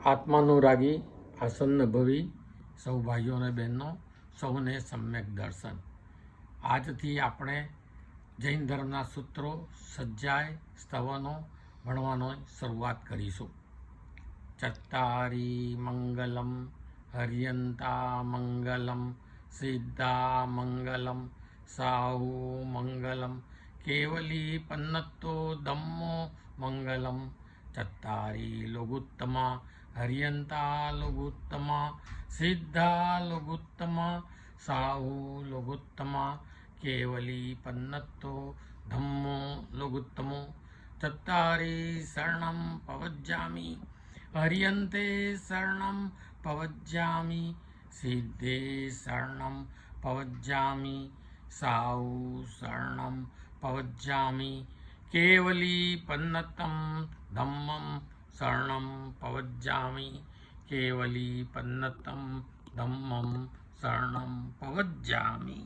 આત્માનુરાગી આસન્ન ભવી સૌ ભાઈઓ અને બહેનો સૌને સમ્યક દર્શન. આજથી આપણે જૈન ધર્મના સૂત્રો, સજ્જાય, સ્તવનો ભણવાનો શરૂઆત કરીશું. ચત્તારી મંગલમ હરિયંતા મંગલમ સિદ્ધા મંગલમ સાહુ મંગલમ કેવલી પન્નતો ધમ્મો મંગલમ. ચત્તારી લોગુત્તમા હરિયંતા લોગુત્તમા સિદ્ધા લોગુત્તમા સાહુ લોગુત્તમા કેવલી પન્નતો ધમ્મો લોગુત્તમો. ચત્તારી શરણમ પવજ્જામિ હરિયંતે શરણમ પવજ્જામિ સિદ્ધે શરણમ પવજ્જામિ સાહુ શરણમ પવજ્જામિ કેવલી પન્નતમ ધમ્મમ શરણમ પવજ્જામિ કેવલી પન્નતમ ધમ્મમ શરણમ પવજ્જામિ.